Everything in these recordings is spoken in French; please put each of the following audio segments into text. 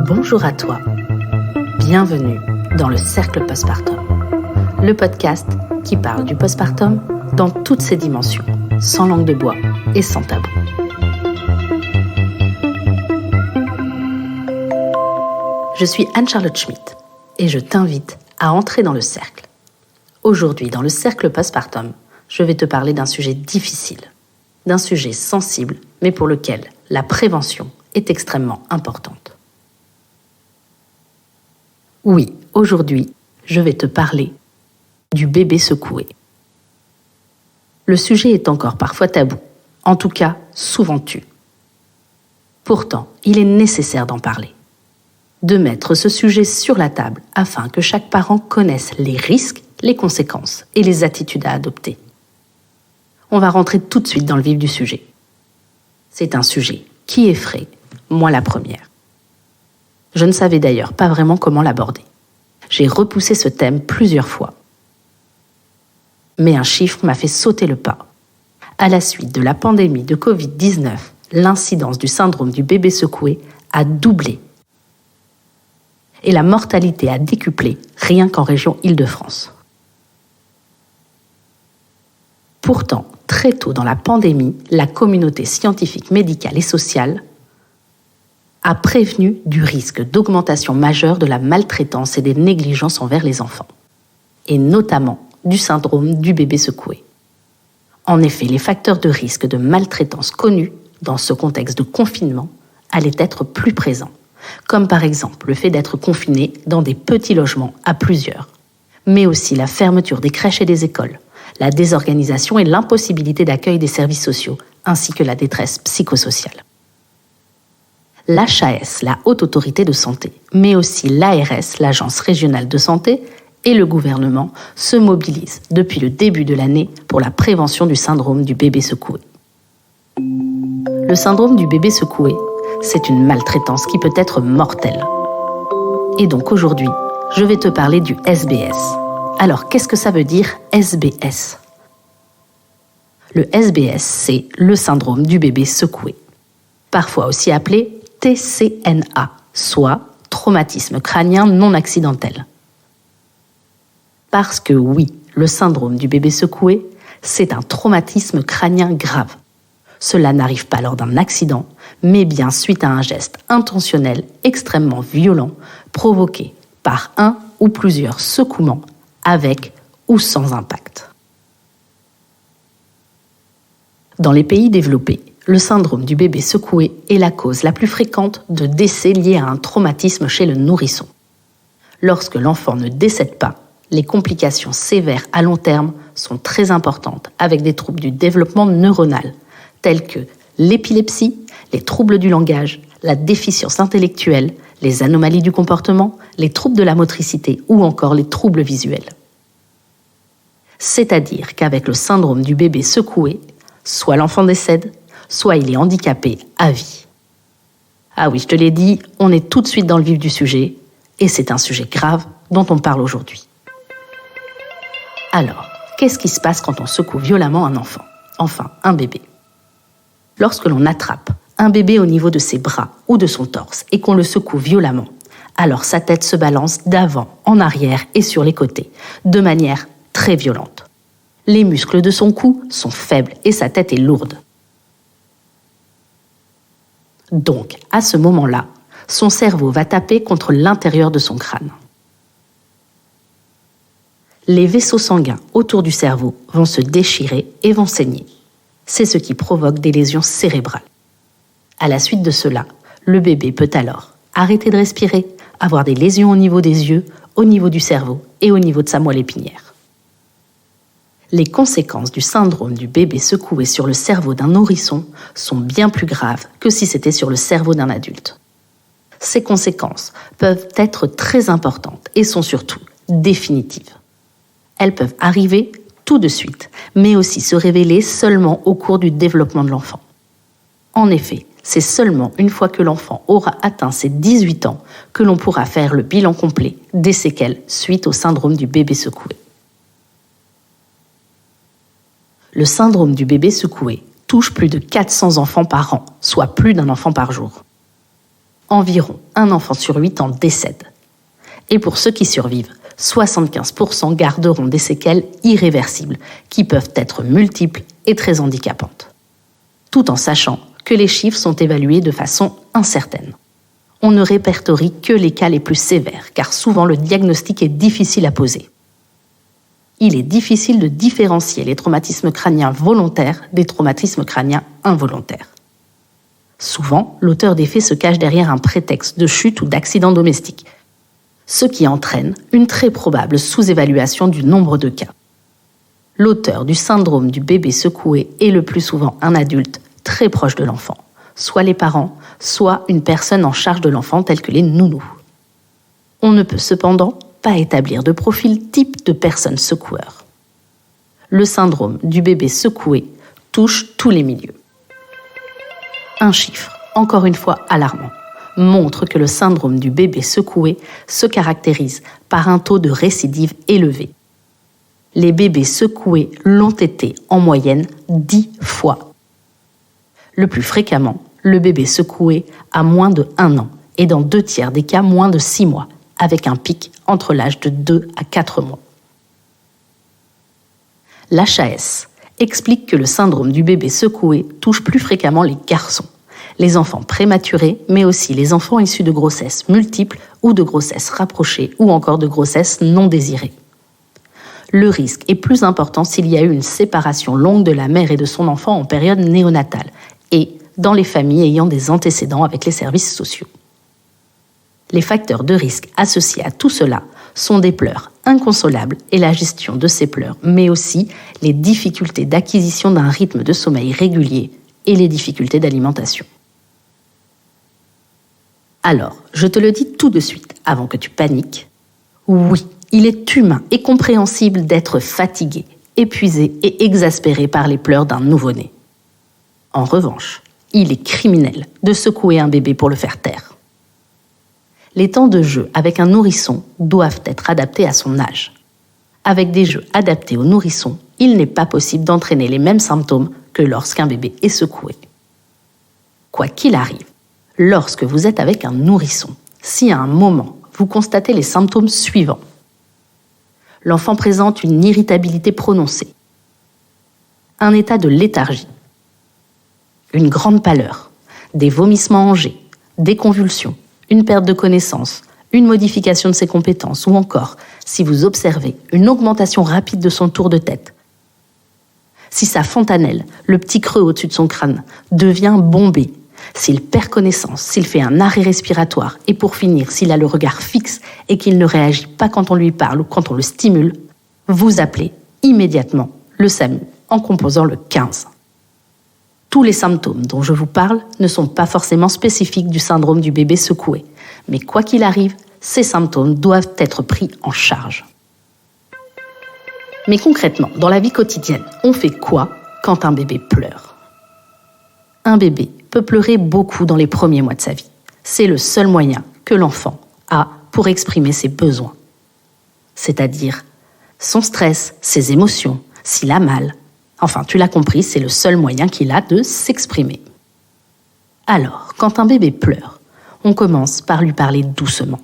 Bonjour à toi. Bienvenue dans le Cercle Postpartum, le podcast qui parle du postpartum dans toutes ses dimensions, sans langue de bois et sans tabou. Je suis Anne-Charlotte Schmitt et je t'invite à entrer dans le cercle. Aujourd'hui, dans le Cercle Postpartum, je vais te parler d'un sujet difficile, d'un sujet sensible, mais pour lequel la prévention est extrêmement importante. Oui, aujourd'hui, je vais te parler du bébé secoué. Le sujet est encore parfois tabou, en tout cas souvent tu. Pourtant, il est nécessaire d'en parler, de mettre ce sujet sur la table afin que chaque parent connaisse les risques, les conséquences et les attitudes à adopter. On va rentrer tout de suite dans le vif du sujet. C'est un sujet qui effraie, moi la première. Je ne savais d'ailleurs pas vraiment comment l'aborder. J'ai repoussé ce thème plusieurs fois. Mais un chiffre m'a fait sauter le pas. À la suite de la pandémie de Covid-19, l'incidence du syndrome du bébé secoué a doublé. Et la mortalité a décuplé, rien qu'en région Île-de-France. Pourtant, très tôt dans la pandémie, la communauté scientifique, médicale et sociale a prévenu du risque d'augmentation majeure de la maltraitance et des négligences envers les enfants, et notamment du syndrome du bébé secoué. En effet, les facteurs de risque de maltraitance connus dans ce contexte de confinement allaient être plus présents, comme par exemple le fait d'être confiné dans des petits logements à plusieurs, mais aussi la fermeture des crèches et des écoles, la désorganisation et l'impossibilité d'accueil des services sociaux, ainsi que la détresse psychosociale. L'HAS, la Haute Autorité de Santé, mais aussi l'ARS, l'Agence Régionale de Santé, et le gouvernement se mobilisent depuis le début de l'année pour la prévention du syndrome du bébé secoué. Le syndrome du bébé secoué, c'est une maltraitance qui peut être mortelle. Et donc aujourd'hui, je vais te parler du SBS. Alors, qu'est-ce que ça veut dire SBS ? Le SBS, c'est le syndrome du bébé secoué, parfois aussi appelé TCNA, soit traumatisme crânien non accidentel. Parce que oui, le syndrome du bébé secoué, c'est un traumatisme crânien grave. Cela n'arrive pas lors d'un accident, mais bien suite à un geste intentionnel extrêmement violent provoqué par un ou plusieurs secouements avec ou sans impact. Dans les pays développés, le syndrome du bébé secoué est la cause la plus fréquente de décès liés à un traumatisme chez le nourrisson. Lorsque l'enfant ne décède pas, les complications sévères à long terme sont très importantes avec des troubles du développement neuronal, tels que l'épilepsie, les troubles du langage, la déficience intellectuelle, les anomalies du comportement, les troubles de la motricité ou encore les troubles visuels. C'est-à-dire qu'avec le syndrome du bébé secoué, soit l'enfant décède, soit il est handicapé à vie. Ah oui, je te l'ai dit, on est tout de suite dans le vif du sujet, et c'est un sujet grave dont on parle aujourd'hui. Alors, qu'est-ce qui se passe quand on secoue violemment un enfant, enfin un bébé ? Lorsque l'on attrape un bébé au niveau de ses bras ou de son torse et qu'on le secoue violemment, alors sa tête se balance d'avant, en arrière et sur les côtés, de manière très violente. Les muscles de son cou sont faibles et sa tête est lourde. Donc, à ce moment-là, son cerveau va taper contre l'intérieur de son crâne. Les vaisseaux sanguins autour du cerveau vont se déchirer et vont saigner. C'est ce qui provoque des lésions cérébrales. À la suite de cela, le bébé peut alors arrêter de respirer, avoir des lésions au niveau des yeux, au niveau du cerveau et au niveau de sa moelle épinière. Les conséquences du syndrome du bébé secoué sur le cerveau d'un nourrisson sont bien plus graves que si c'était sur le cerveau d'un adulte. Ces conséquences peuvent être très importantes et sont surtout définitives. Elles peuvent arriver tout de suite, mais aussi se révéler seulement au cours du développement de l'enfant. En effet, c'est seulement une fois que l'enfant aura atteint ses 18 ans que l'on pourra faire le bilan complet des séquelles suite au syndrome du bébé secoué. Le syndrome du bébé secoué touche plus de 400 enfants par an, soit plus d'un enfant par jour. environ un enfant sur 8 en décède. Et pour ceux qui survivent, 75% garderont des séquelles irréversibles qui peuvent être multiples et très handicapantes. Tout en sachant que les chiffres sont évalués de façon incertaine. On ne répertorie que les cas les plus sévères, car souvent le diagnostic est difficile à poser. Il est difficile de différencier les traumatismes crâniens volontaires des traumatismes crâniens involontaires. Souvent, l'auteur des faits se cache derrière un prétexte de chute ou d'accident domestique, ce qui entraîne une très probable sous-évaluation du nombre de cas. L'auteur du syndrome du bébé secoué est le plus souvent un adulte très proche de l'enfant, soit les parents, soit une personne en charge de l'enfant telle que les nounous. On ne peut cependant pas établir de profil type de personne secoueur. Le syndrome du bébé secoué touche tous les milieux. Un chiffre, encore une fois alarmant, montre que le syndrome du bébé secoué se caractérise par un taux de récidive élevé. Les bébés secoués l'ont été en moyenne 10 fois. Le plus fréquemment, le bébé secoué a moins de 1 an et dans 2 tiers des cas moins de 6 mois, avec un pic entre l'âge de 2 à 4 mois. L'HAS explique que le syndrome du bébé secoué touche plus fréquemment les garçons, les enfants prématurés, mais aussi les enfants issus de grossesses multiples ou de grossesses rapprochées ou encore de grossesses non désirées. Le risque est plus important s'il y a eu une séparation longue de la mère et de son enfant en période néonatale et dans les familles ayant des antécédents avec les services sociaux. Les facteurs de risque associés à tout cela sont des pleurs inconsolables et la gestion de ces pleurs, mais aussi les difficultés d'acquisition d'un rythme de sommeil régulier et les difficultés d'alimentation. Alors, je te le dis tout de suite, avant que tu paniques, oui, il est humain et compréhensible d'être fatigué, épuisé et exaspéré par les pleurs d'un nouveau-né. En revanche, il est criminel de secouer un bébé pour le faire taire. Les temps de jeu avec un nourrisson doivent être adaptés à son âge. Avec des jeux adaptés au nourrisson, il n'est pas possible d'entraîner les mêmes symptômes que lorsqu'un bébé est secoué. Quoi qu'il arrive, lorsque vous êtes avec un nourrisson, si à un moment vous constatez les symptômes suivants, l'enfant présente une irritabilité prononcée, un état de léthargie, une grande pâleur, des vomissements en jet, des convulsions, une perte de connaissance, une modification de ses compétences ou encore, si vous observez une augmentation rapide de son tour de tête, si sa fontanelle, le petit creux au-dessus de son crâne, devient bombé, s'il perd connaissance, s'il fait un arrêt respiratoire et pour finir, s'il a le regard fixe et qu'il ne réagit pas quand on lui parle ou quand on le stimule, vous appelez immédiatement le SAMU en composant le 15. Tous les symptômes dont je vous parle ne sont pas forcément spécifiques du syndrome du bébé secoué, mais quoi qu'il arrive, ces symptômes doivent être pris en charge. Mais concrètement, dans la vie quotidienne, on fait quoi quand un bébé pleure ? Un bébé peut pleurer beaucoup dans les premiers mois de sa vie. C'est le seul moyen que l'enfant a pour exprimer ses besoins. C'est-à-dire son stress, ses émotions, s'il a mal. Enfin, tu l'as compris, c'est le seul moyen qu'il a de s'exprimer. Alors, quand un bébé pleure, on commence par lui parler doucement.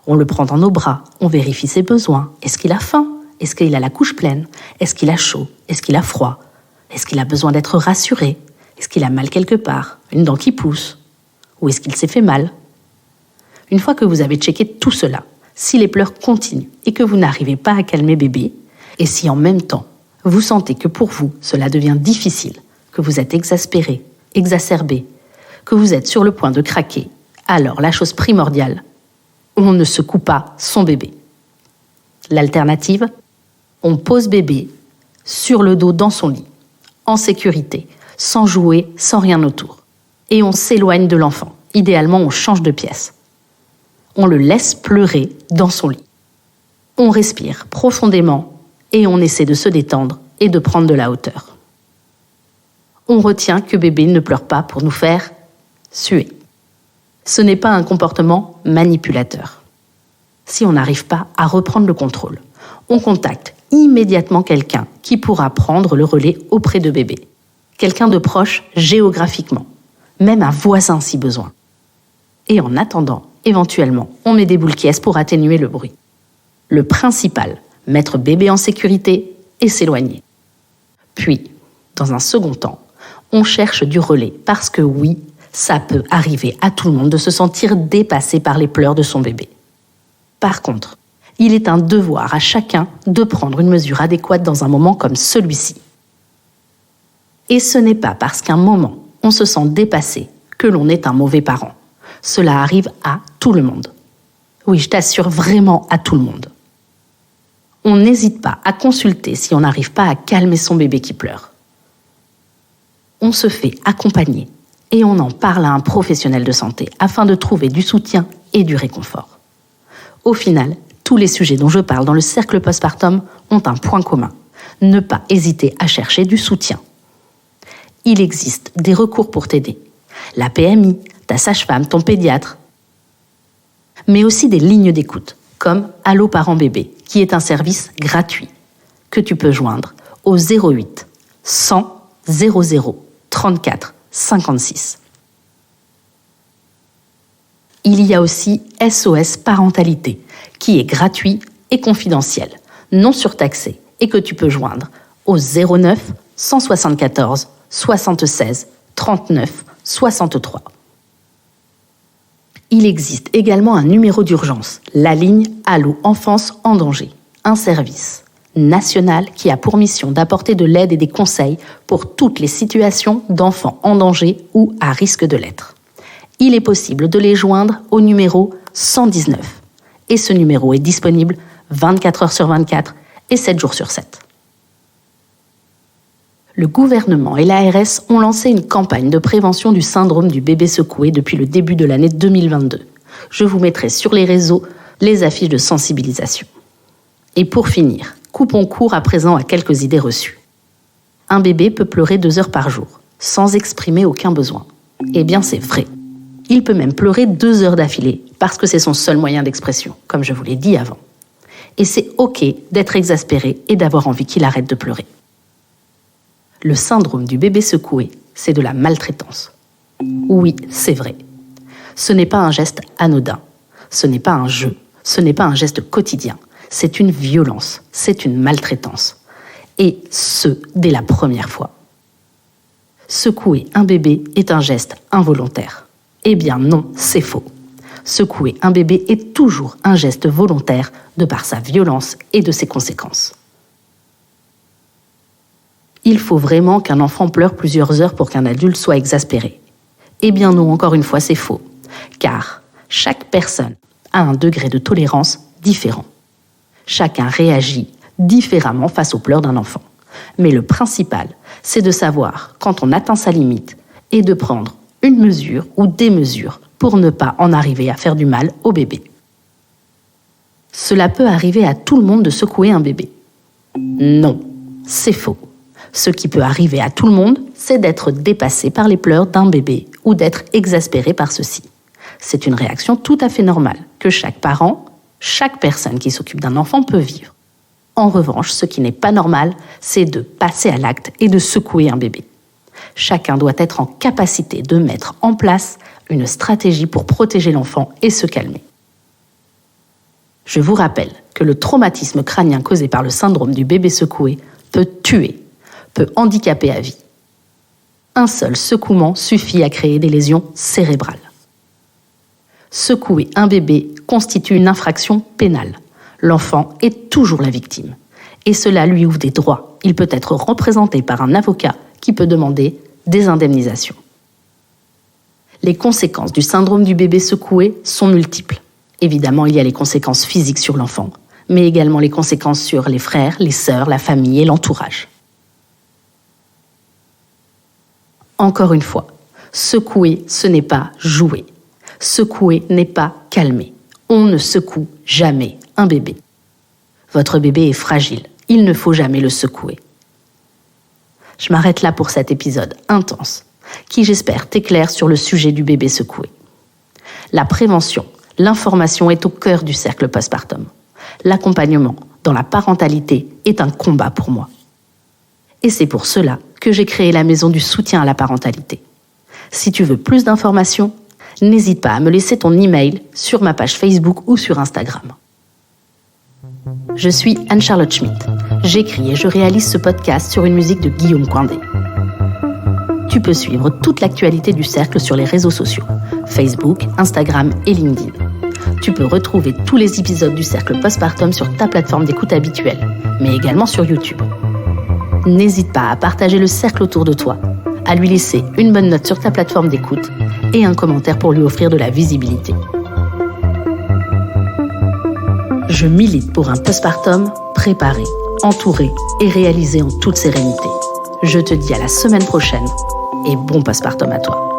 On le prend dans nos bras, on vérifie ses besoins. Est-ce qu'il a faim ? Est-ce qu'il a la couche pleine ? Est-ce qu'il a chaud ? Est-ce qu'il a froid ? Est-ce qu'il a besoin d'être rassuré ? Est-ce qu'il a mal quelque part ? Une dent qui pousse ? Ou est-ce qu'il s'est fait mal ? Une fois que vous avez checké tout cela, si les pleurs continuent et que vous n'arrivez pas à calmer bébé, et si en même temps, vous sentez que pour vous, cela devient difficile, que vous êtes exaspéré, exacerbé, que vous êtes sur le point de craquer, alors la chose primordiale, on ne secoue pas son bébé. L'alternative, on pose bébé sur le dos dans son lit, en sécurité, sans jouer, sans rien autour. Et on s'éloigne de l'enfant. Idéalement, on change de pièce. On le laisse pleurer dans son lit. On respire profondément et on essaie de se détendre et de prendre de la hauteur. On retient que bébé ne pleure pas pour nous faire suer. Ce n'est pas un comportement manipulateur. Si on n'arrive pas à reprendre le contrôle, on contacte immédiatement quelqu'un qui pourra prendre le relais auprès de bébé. Quelqu'un de proche géographiquement, même un voisin si besoin. Et en attendant, éventuellement, on met des boules qui pour atténuer le bruit. Le principal, mettre bébé en sécurité et s'éloigner. Puis, dans un second temps, on cherche du relais parce que oui, ça peut arriver à tout le monde de se sentir dépassé par les pleurs de son bébé. Par contre, il est un devoir à chacun de prendre une mesure adéquate dans un moment comme celui-ci. Et ce n'est pas parce qu'un moment, on se sent dépassé que l'on est un mauvais parent. Cela arrive à tout le monde. Oui, je t'assure, vraiment à tout le monde. On n'hésite pas à consulter si on n'arrive pas à calmer son bébé qui pleure. On se fait accompagner et on en parle à un professionnel de santé afin de trouver du soutien et du réconfort. Au final, tous les sujets dont je parle dans le cercle postpartum ont un point commun. Ne pas hésiter à chercher du soutien. Il existe des recours pour t'aider. La PMI, ta sage-femme, ton pédiatre. Mais aussi des lignes d'écoute, comme Allo Parents Bébé, qui est un service gratuit que tu peux joindre au 08 100 00 34 56. Il y a aussi SOS Parentalité, qui est gratuit et confidentiel, non surtaxé, et que tu peux joindre au 09 174 76 39 63. Il existe également un numéro d'urgence, la ligne Allo Enfance en danger, un service national qui a pour mission d'apporter de l'aide et des conseils pour toutes les situations d'enfants en danger ou à risque de l'être. Il est possible de les joindre au numéro 119. Et ce numéro est disponible 24 heures sur 24 et 7 jours sur 7. Le gouvernement et l'ARS ont lancé une campagne de prévention du syndrome du bébé secoué depuis le début de l'année 2022. Je vous mettrai sur les réseaux les affiches de sensibilisation. Et pour finir, coupons court à présent à quelques idées reçues. Un bébé peut pleurer 2 heures par jour, sans exprimer aucun besoin. Eh bien, c'est vrai. Il peut même pleurer 2 heures d'affilée, parce que c'est son seul moyen d'expression, comme je vous l'ai dit avant. Et c'est OK d'être exaspéré et d'avoir envie qu'il arrête de pleurer. Le syndrome du bébé secoué, c'est de la maltraitance. Oui, c'est vrai. Ce n'est pas un geste anodin. Ce n'est pas un jeu. Ce n'est pas un geste quotidien. C'est une violence. C'est une maltraitance. Et ce, dès la première fois. Secouer un bébé est un geste involontaire. Eh bien non, c'est faux. Secouer un bébé est toujours un geste volontaire de par sa violence et de ses conséquences. Il faut vraiment qu'un enfant pleure plusieurs heures pour qu'un adulte soit exaspéré. Eh bien non, encore une fois, c'est faux. Car chaque personne a un degré de tolérance différent. Chacun réagit différemment face aux pleurs d'un enfant. Mais le principal, c'est de savoir quand on atteint sa limite et de prendre une mesure ou des mesures pour ne pas en arriver à faire du mal au bébé. Cela peut arriver à tout le monde de secouer un bébé. Non, c'est faux. Ce qui peut arriver à tout le monde, c'est d'être dépassé par les pleurs d'un bébé ou d'être exaspéré par ceux-ci. C'est une réaction tout à fait normale que chaque parent, chaque personne qui s'occupe d'un enfant peut vivre. En revanche, ce qui n'est pas normal, c'est de passer à l'acte et de secouer un bébé. Chacun doit être en capacité de mettre en place une stratégie pour protéger l'enfant et se calmer. Je vous rappelle que le traumatisme crânien causé par le syndrome du bébé secoué peut tuer, peut handicaper à vie. Un seul secouement suffit à créer des lésions cérébrales. Secouer un bébé constitue une infraction pénale. L'enfant est toujours la victime. Et cela lui ouvre des droits. Il peut être représenté par un avocat qui peut demander des indemnisations. Les conséquences du syndrome du bébé secoué sont multiples. Évidemment, il y a les conséquences physiques sur l'enfant, mais également les conséquences sur les frères, les sœurs, la famille et l'entourage. Encore une fois, secouer, ce n'est pas jouer. Secouer n'est pas calmer. On ne secoue jamais un bébé. Votre bébé est fragile. Il ne faut jamais le secouer. Je m'arrête là pour cet épisode intense, qui j'espère t'éclaire sur le sujet du bébé secoué. La prévention, l'information est au cœur du cercle postpartum. L'accompagnement dans la parentalité est un combat pour moi. Et c'est pour cela que j'ai créé la maison du soutien à la parentalité. Si tu veux plus d'informations, n'hésite pas à me laisser ton email sur ma page Facebook ou sur Instagram. Je suis Anne-Charlotte Schmitt. J'écris et je réalise ce podcast sur une musique de Guillaume Coindé. Tu peux suivre toute l'actualité du Cercle sur les réseaux sociaux, Facebook, Instagram et LinkedIn. Tu peux retrouver tous les épisodes du Cercle Postpartum sur ta plateforme d'écoute habituelle, mais également sur YouTube. N'hésite pas à partager le Cercle autour de toi, à lui laisser une bonne note sur ta plateforme d'écoute et un commentaire pour lui offrir de la visibilité. Je milite pour un postpartum préparé, entouré et réalisé en toute sérénité. Je te dis à la semaine prochaine et bon postpartum à toi.